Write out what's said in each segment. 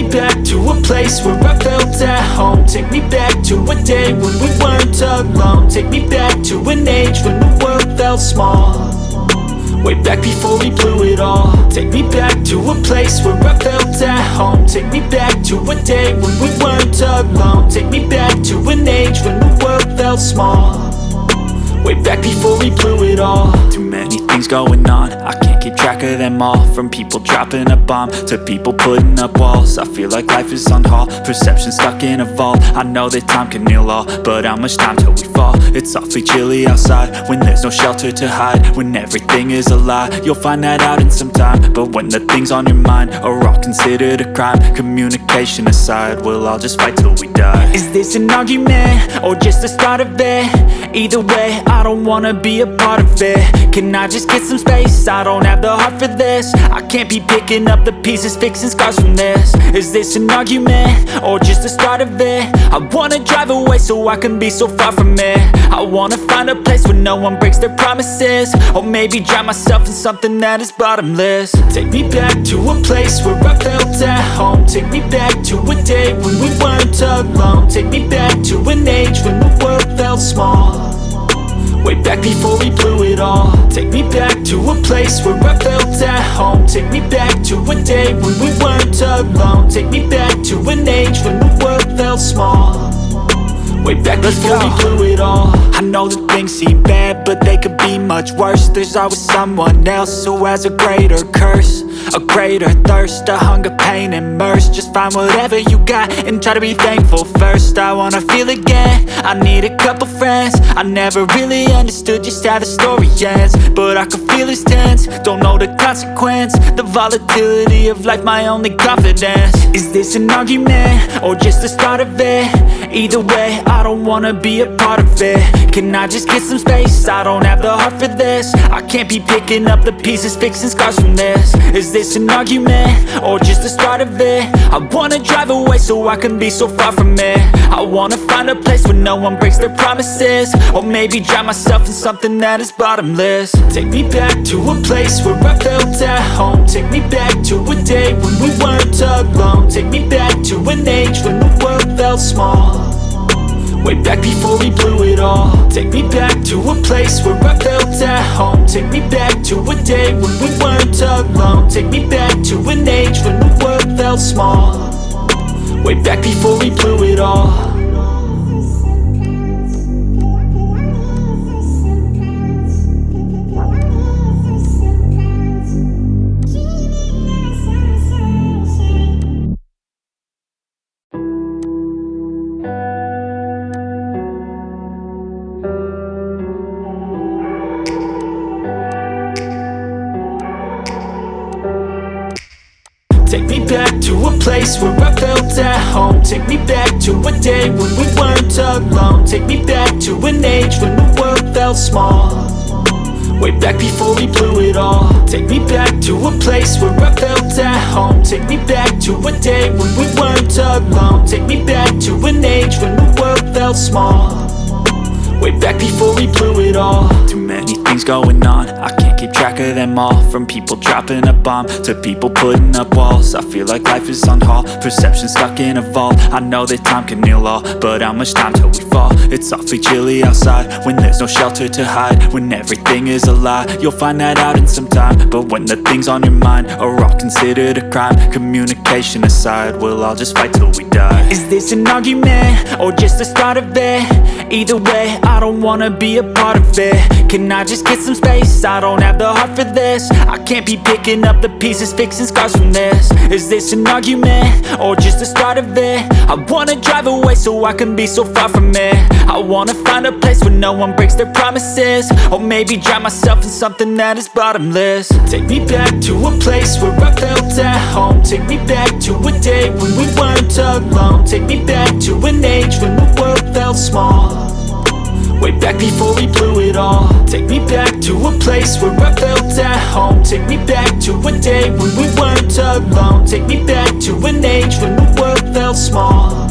back to a place where I felt at home. Take me back to a day when we weren't alone. Take me back to an age when the world felt small, way back before we blew it all. Take me back to a place where I felt at home. Take me back to a day when we weren't alone. Take me back to an age when the world felt small, way back before we blew it all. Too many things going on, I can't keep track of them all. From people dropping a bomb to people putting up walls. I feel like life is on hold, perception stuck in a vault. I know that time can heal all, but how much time till we fall? It's awfully chilly outside when there's no shelter to hide. When everything is a lie, you'll find that out in some time. But when the things on your mind are all considered a crime, communication aside, we'll all just fight till we die. Is this an argument or just the start of it? Either way, I don't wanna be a part of it. Can I just get some space? I don't have the heart for this. I can't be picking up the pieces, fixing scars from this. Is this an argument or just the start of it? I wanna drive away so I can be so far from it. I wanna find a place where no one breaks their promises, or maybe drown myself in something that is bottomless. Take me back to a place where I felt at home. Take me back to a day when we weren't alone. Take me back to an age when the world felt small, way back before we blew it all. Take me back to a place where I felt at home. Take me back to a day when we weren't alone. Take me back to an age when the world felt small, way back before we blew it all. I know that things seem bad, but they could be much worse. There's always someone else who has a greater curse, a greater thirst, a hunger, pain, and mercy. Just find whatever you got and try to be thankful first. I wanna feel again, I need a couple friends. I never really understood just how the story ends, but I can feel it's tense, don't know the consequence. The volatility of life, my only confidence. Is this an argument or just the start of it? Either way, I don't wanna be a part of it. Can I just get some space? I don't have the heart for this. I can't be picking up the pieces, fixing scars from this. Is this an argument or just the start of it? I wanna drive away so I can be so far from it. I wanna find a place where no one breaks their promises, or maybe drown myself in something that is bottomless. Take me back to a place where I felt at home. Take me back to a day when we weren't alone. Take me back to an age when the world felt small, way back before we blew it all. Take me back to a place where I felt at home. Take me back to a day when we weren't alone. Take me back to an age when the world felt small, way back before we blew it all. Take me back to a place where I felt at home. Take me back to a day when we weren't alone. Take me back to an age when the world felt small, way back before we blew it all. Take me back to a place where I felt at home. Take me back to a day when we weren't alone. Take me back to an age when the world felt small, way back before we blew it all. Too many things going on, I can't keep track of them all. From people dropping a bomb to people putting up walls. I feel like life is on hold, perception stuck in a vault. I know that time can heal all, but how much time till we fall? It's awfully chilly outside when there's no shelter to hide. When everything is a lie, you'll find that out in some time. But when the things on your mind are all considered a crime, communication aside, we'll all just fight till we die. Is this an argument or just the start of it? Either way, I don't wanna be a part of it. Can I just get some space? I don't have the heart for this. I can't be picking up the pieces, fixing scars from this. Is this an argument or just the start of it? I wanna drive away so I can be so far from it. I wanna find a place where no one breaks their promises, or maybe drown myself in something that is bottomless. Take me back to a place where I felt at home. Take me back to a day when we weren't alone. Take me back to an age when the world felt small, way back before we blew it all. Take me back to a place where I felt at home. Take me back to a day when we weren't alone. Take me back to an age when the world felt small,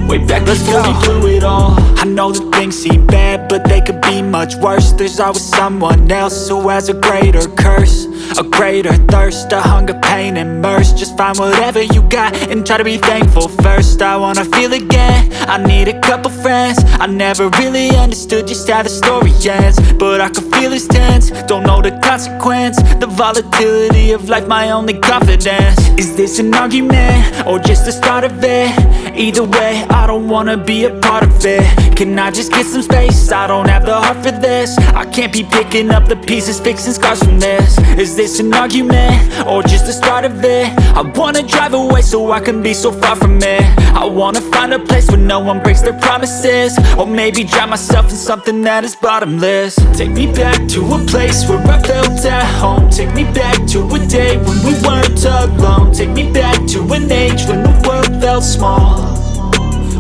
way back back before we blew it all. I know that things seem bad, but they could be much worse. There's always someone else who has a greater curse, a greater thirst, a hunger, pain, and mercy. Just find whatever you got and try to be thankful first. I wanna feel again, I need a couple friends. I never really understood just how the story ends, but I can feel it's tense, don't know the consequence. The volatility of life, my only confidence. Is this an argument, or just the start of it? Either way, I don't wanna be a part of it. Can I just get some space? I don't have the heart for this. I can't be picking up the pieces, fixing scars from this. Is this an argument, or just the start of it? I wanna drive away so I can be so far from it. I wanna find a place where no one breaks their promises, or maybe drown myself in something that is bottomless. Take me back to a place where I felt at home. Take me back to a day when we weren't alone. Take me back to an age when the world felt small,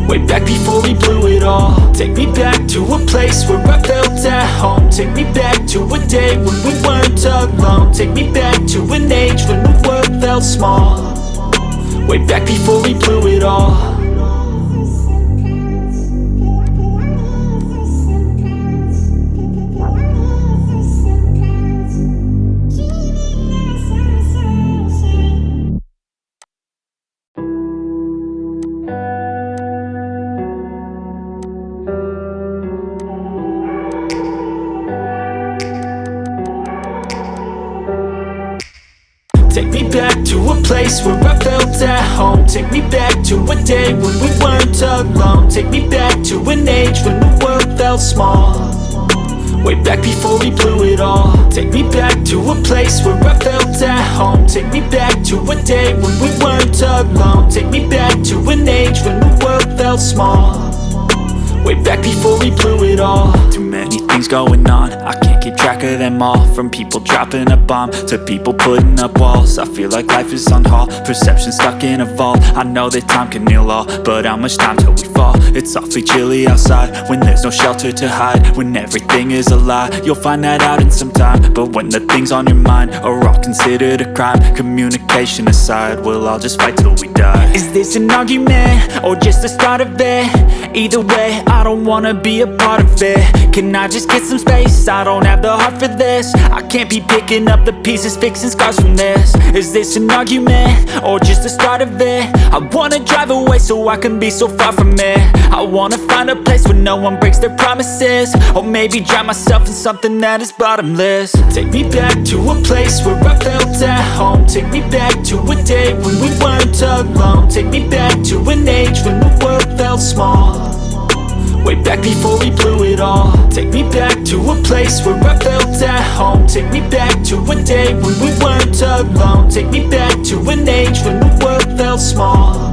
way back before we blew it all. Take me back to a place where I felt at home. Take me back to a day when we weren't alone. Take me back to an age when the world felt small, way back before we blew it all. Take me back to a place where I felt at home. Take me back to a day when we weren't alone. Take me back to an age when the world felt small, way back before we blew it all. Take me back to a place where I felt at home. Take me back to a day when we weren't alone. Take me back to an age when the world felt small, way back before we blew it all. Too many things going on, I can't keep track of them all. From people dropping a bomb to people putting up walls. I feel like life is on hold, perception stuck in a vault. I know that time can heal all, but how much time till we fall? It's awfully chilly outside when there's no shelter to hide. When everything is a lie, you'll find that out in some time. But when the things on your mind are all considered a crime, communication aside, we'll all just fight till we die. Is this an argument, or just the start of it? Either way, I don't wanna be a part of it. Can I just get some space? I don't have the heart for this. I can't be picking up the pieces, fixing scars from this. Is this an argument, or just the start of it? I wanna drive away so I can be so far from it. I wanna find a place where no one breaks their promises, or maybe drown myself in something that is bottomless. Take me back to a place where I felt at home. Take me back to a day when we weren't alone. Take me back to an age when the world felt small, way back before we blew it all. Take me back to a place where I felt at home. Take me back to a day when we weren't alone. Take me back to an age when the world felt small,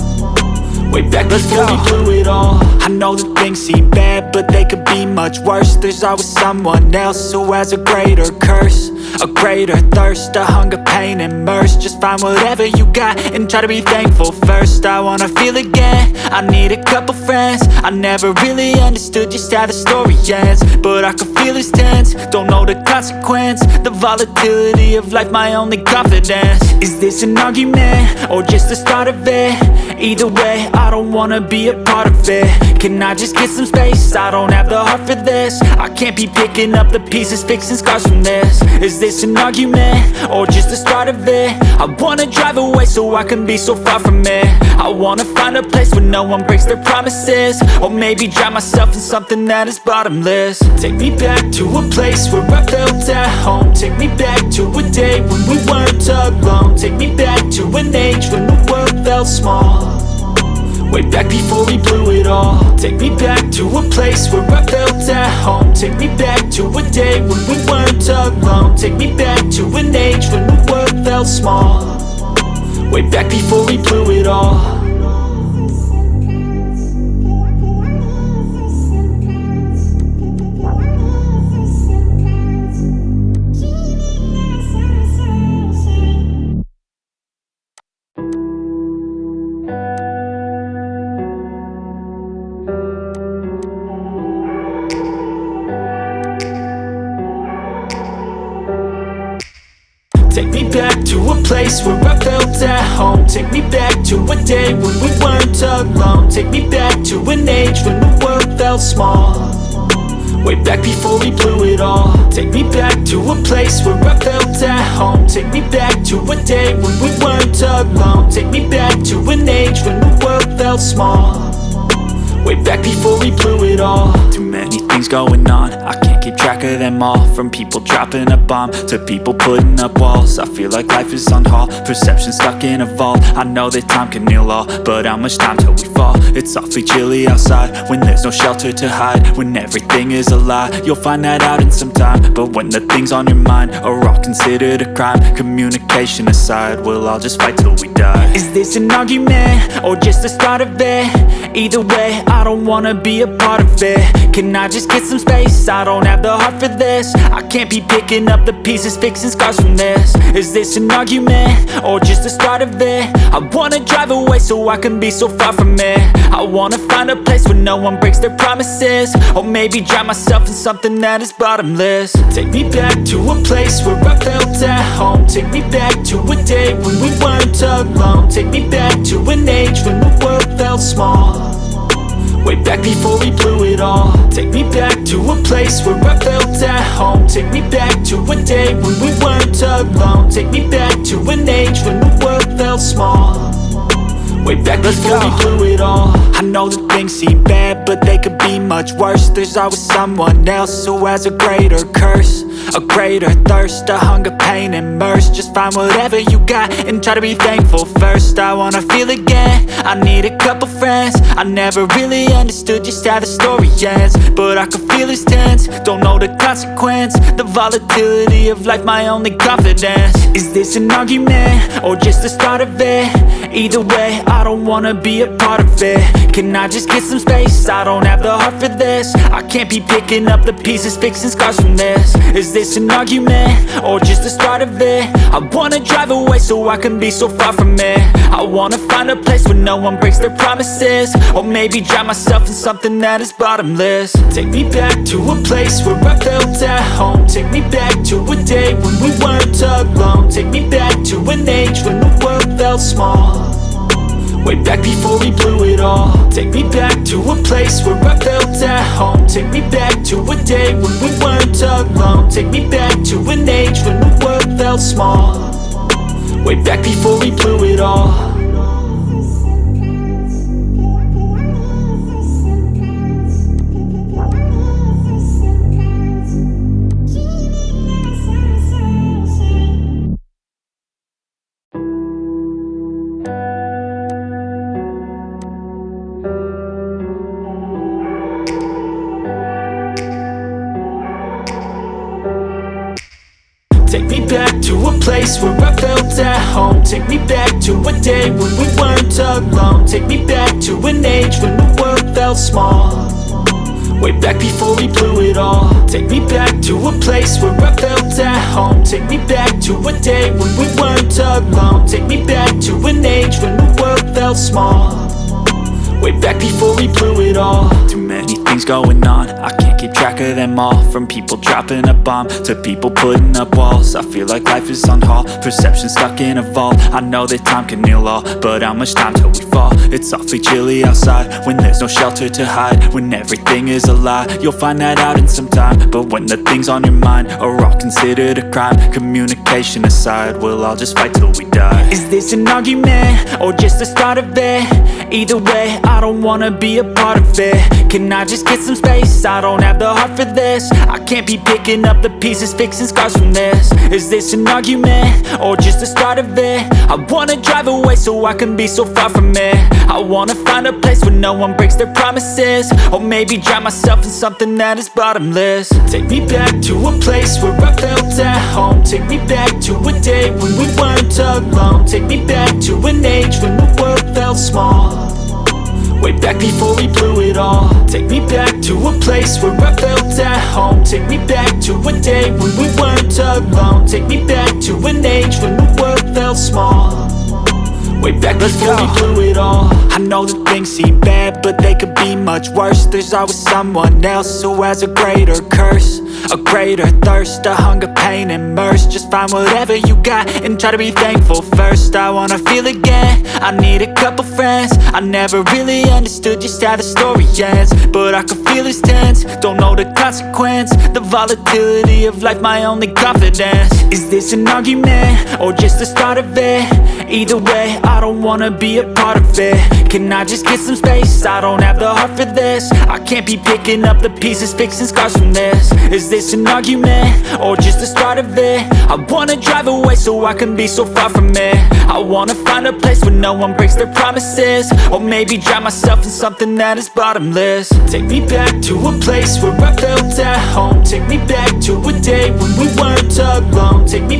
way back before we blew it all. I know that things seem bad, but they could be much worse. There's always someone else who has a greater curse, a greater thirst, a hunger, pain, and mercy. Just find whatever you got and try to be thankful first. I wanna feel again, I need a couple friends. I never really understood just how the story ends, but I can feel it's tense, don't know the consequence. The volatility of life, my only confidence. Is this an argument, or just the start of it? Either way, I don't wanna be a part of it. Can I just get some space? I don't have the heart for this. I can't be picking up the pieces, fixing scars from this. Is this an argument, or just the start of it? I wanna drive away so I can be so far from it. I wanna find a place where no one breaks their promises, or maybe drown myself in something that is bottomless. Take me back to a place where I felt at home. Take me back to a day when we weren't alone. Take me back to an age when the world felt small, way back before we blew it all. Take me back to a place where I felt at home. Take me back to a day when we weren't alone. Take me back to an age when the world felt small, way back before we blew it all. Take me back to to a place where I felt at home. Take me back to a day when we weren't alone. Take me back to an age when the world felt small, way back before we blew it all. Take me back to a place where I felt at home. Take me back to a day when we weren't alone. Take me back to an age when the world felt small, way back before we blew it all. Too many things going on, I can't keep track of them all. From people dropping a bomb to people putting up walls. I feel like life is on hold, perception stuck in a vault. I know that time can heal all, but how much time till we fall? It's awfully chilly outside when there's no shelter to hide. When everything is a lie, you'll find that out in some time. But when the things on your mind are all considered a crime, communication aside, we'll all just fight till we die. Is this an argument or just the start of it? Either way, I don't wanna be a part of it. Can I just get some space? I don't have the heart for this. I can't be picking up the pieces, fixing scars from this. Is this an argument or just the start of it? I wanna drive away so I can be so far from it. I wanna find a place where no one breaks their promises, or maybe drown myself in something that is bottomless. Take me back to a place where I felt at home. Take me back to a day when we weren't alone. Take me back to an age when the world felt small, way back before we blew it all. Take me back to a place where I felt at home. Take me back to a day when we weren't alone. Take me back to an age when the world felt small, way back before we blew it all. I know that things seem bad, but they could be much worse. There's always someone else who has a greater curse, a greater thirst, a hunger, pain, and mercy. Just find whatever you got and try to be thankful first. I wanna feel again, I need a couple friends. I never really understood just how the story ends, but I can feel it's tense, don't know the consequence. The volatility of life, my only confidence. Is this an argument or just the start of it? Either way, I don't wanna be a part of it. Can I just get some space? I don't have the heart for this. I can't be picking up the pieces, fixing scars from this. Is this an argument or just the start of it? I wanna drive away so I can be so far from it. I wanna find a place where no one breaks their promises, or maybe drown myself in something that is bottomless. Take me back to a place where I felt at home. Take me back to a day when we weren't alone. Take me back to an age when the world felt small, way back before we blew it all. Take me back to a place where I felt at home. Take me back to a day when we weren't alone. Take me back to an age when the world felt small, way back before we blew it all. Take me back to a place where I felt at home. Take me back to a day when we weren't alone. Take me back to an age when the world felt small, way back before we blew it all. Take me back to a place where I felt at home. Take me back to a day when we weren't alone. Take me back to an age when the world felt small, way back before we blew it all. Too many things going on, I can't keep track of them all. From people dropping a bomb to people putting up walls. I feel like life is on hold, perception stuck in a vault. I know that time can heal all, but how much time till we fall? It's awfully chilly outside when there's no shelter to hide. When everything is a lie, you'll find that out in some time. But when the things on your mind are all considered a crime, communication aside, we'll all just fight till we die. Is this an argument or just the start of it? Either way, I don't wanna be a part of it. Can I just get some space? I don't have the heart for this. I can't be picking up the pieces, fixing scars from this. Is this an argument or just the start of it? I wanna drive away so I can be so far from it. I wanna find a place where no one breaks their promises, or maybe drown myself in something that is bottomless. Take me back to a place where I felt at home. Take me back to a day when we weren't alone. Take me back to an age when the world felt small, way back before we blew it all. Take me back to a place where I felt at home. Take me back to a day when we weren't alone. Take me back to an age when the world felt small, way back before we blew it all. I know that things seem bad, but they could be much worse. There's always someone else who has a greater curse, a greater thirst, a hunger, pain, and mercy. Just find whatever you got and try to be thankful first. I wanna feel again, I need a couple friends. I never really understood just how the story ends, but I can feel it's tense, don't know the consequence. The volatility of life, my only confidence. Is this an argument, or just the start of it? Either way, I don't wanna be a part of it. Can I just get some space? I don't have the heart for this. I can't be picking up the pieces, fixing scars from this. Is this an argument, or just the start of it? I wanna drive away so I can be so far from it. I wanna find a place where no one breaks their promises, or maybe drown myself in something that is bottomless. Take me back to a place where I felt at home. Take me back to a day when we weren't alone. Take me